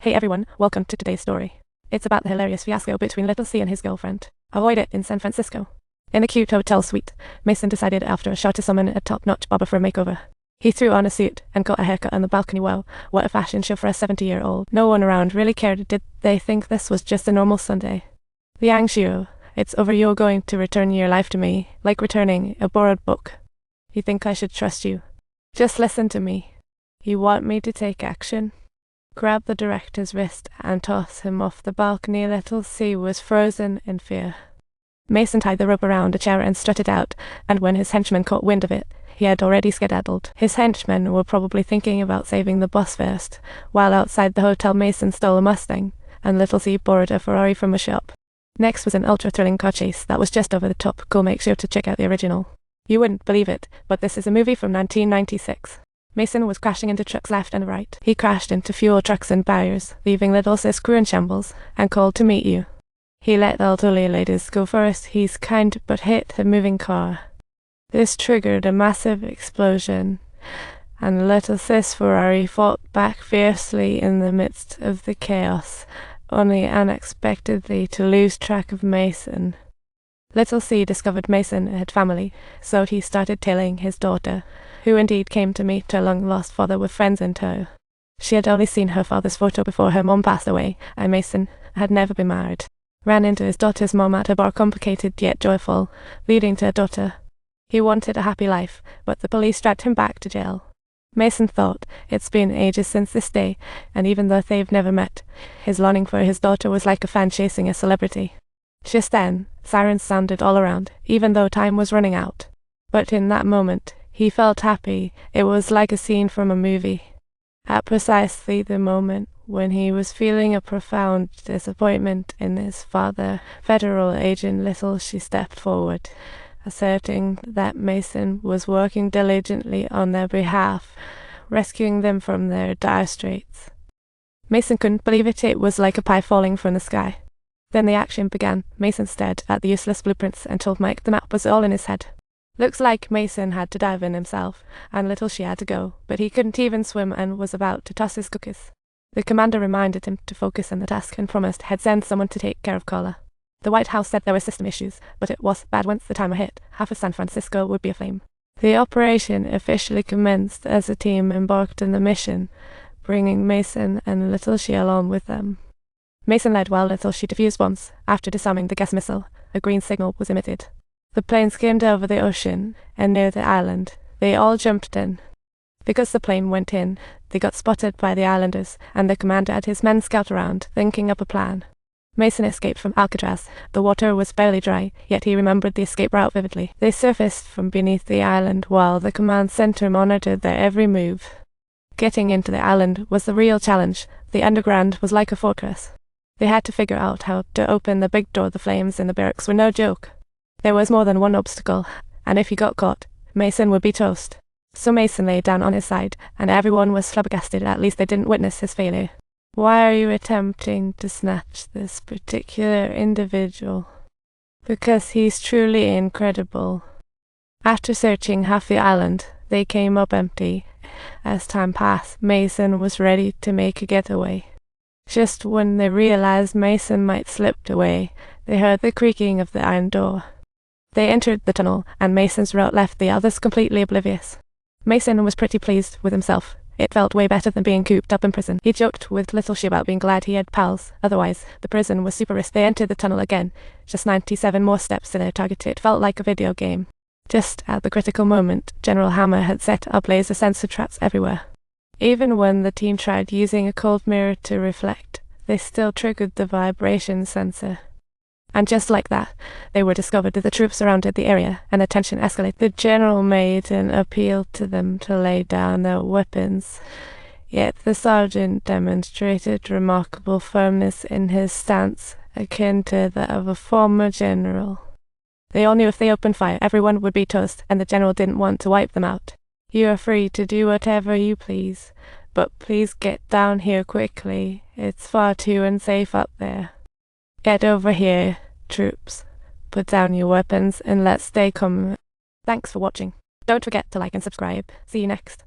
Hey everyone, welcome to today's story. It's about the hilarious fiasco between Little C and his girlfriend. Avoid it in San Francisco. In a cute hotel suite, Mason decided after a show to summon a top-notch barber for a makeover. He threw on a suit and got a haircut on the balcony. Wow, what a fashion show for a 70-year-old. No one around really cared. Did they think this was just a normal Sunday? Xiao, it's over. You're going to return your life to me, like returning a borrowed book. You think I should trust you? Just listen to me. You want me to take action? Grab the director's wrist and toss him off the balcony. Little C was frozen in fear. Mason tied the rope around a chair and strutted out, and when his henchmen caught wind of it, he had already skedaddled. His henchmen were probably thinking about saving the boss first. While outside the hotel, Mason stole a Mustang, and Little C borrowed a Ferrari from a shop. Next was an ultra-thrilling car chase that was just over the top. Cool, make sure to check out the original. You wouldn't believe it, but this is a movie from 1996. Mason was crashing into trucks left and right. He crashed into fuel trucks and barriers, leaving Little Sis crew in shambles, and called to meet you. He let the elderly ladies go first. He's kind, but hit a moving car. This triggered a massive explosion, and Little Sis Ferrari fought back fiercely in the midst of the chaos, only unexpectedly to lose track of Mason. Little C discovered Mason had family, so he started tailing his daughter, who indeed came to meet her long-lost father with friends in tow. She had only seen her father's photo before her mom passed away, and Mason had never been married. Ran into his daughter's mom at a bar, complicated yet joyful, leading to a daughter. He wanted a happy life, but the police dragged him back to jail. Mason thought, it's been ages since this day, and even though they've never met, his longing for his daughter was like a fan chasing a celebrity. Just then, sirens sounded all around, even though time was running out. But in that moment, he felt happy. It was like a scene from a movie. At precisely the moment when he was feeling a profound disappointment in his father, federal agent Little, she stepped forward, asserting that Mason was working diligently on their behalf, rescuing them from their dire straits. Mason couldn't believe it. It was like a pie falling from the sky. Then the action began. Mason stared at the useless blueprints and told Mike the map was all in his head. Looks like Mason had to dive in himself, and Little she had to go, but he couldn't even swim and was about to toss his cookies. The commander reminded him to focus on the task and promised he'd send someone to take care of Carla. The White House said there were system issues, but it was bad. Once the timer hit, half of San Francisco would be aflame. The operation officially commenced as a team embarked on the mission, bringing Mason and Little she along with them. Mason led while Little she defused bombs. After disarming the gas missile, a green signal was emitted. The plane skimmed over the ocean, and near the island, they all jumped in. Because the plane went in, they got spotted by the islanders, and the commander had his men scout around, thinking up a plan. Mason escaped from Alcatraz. The water was barely dry, yet he remembered the escape route vividly. They surfaced from beneath the island while the command center monitored their every move. Getting into the island was the real challenge. The underground was like a fortress. They had to figure out how to open the big door. The flames in the barracks were no joke. There was more than one obstacle, and if he got caught, Mason would be toast. So Mason lay down on his side, and everyone was flabbergasted. At least they didn't witness his failure. Why are you attempting to snatch this particular individual? Because he's truly incredible. After searching half the island, they came up empty. As time passed, Mason was ready to make a getaway. Just when they realized Mason might slip away, they heard the creaking of the iron door. They entered the tunnel, and Mason's route left the others completely oblivious. Mason was pretty pleased with himself. It felt way better than being cooped up in prison. He joked with Little she about being glad he had pals. Otherwise, the prison was super risky. They entered the tunnel again. Just 97 more steps to their target. It felt like a video game. Just at the critical moment, General Hammer had set up laser sensor traps everywhere. Even when the team tried using a cold mirror to reflect, they still triggered the vibration sensor. And just like that, they were discovered. The troops surrounded the area, and the tension escalated. The general made an appeal to them to lay down their weapons, yet the sergeant demonstrated remarkable firmness in his stance, akin to that of a former general. They all knew if they opened fire, everyone would be toast, and the general didn't want to wipe them out. You are free to do whatever you please, but please get down here quickly. It's far too unsafe up there. Get over here, troops. Put down your weapons and let's stay calm. Thanks for watching. Don't forget to like and subscribe. See you next.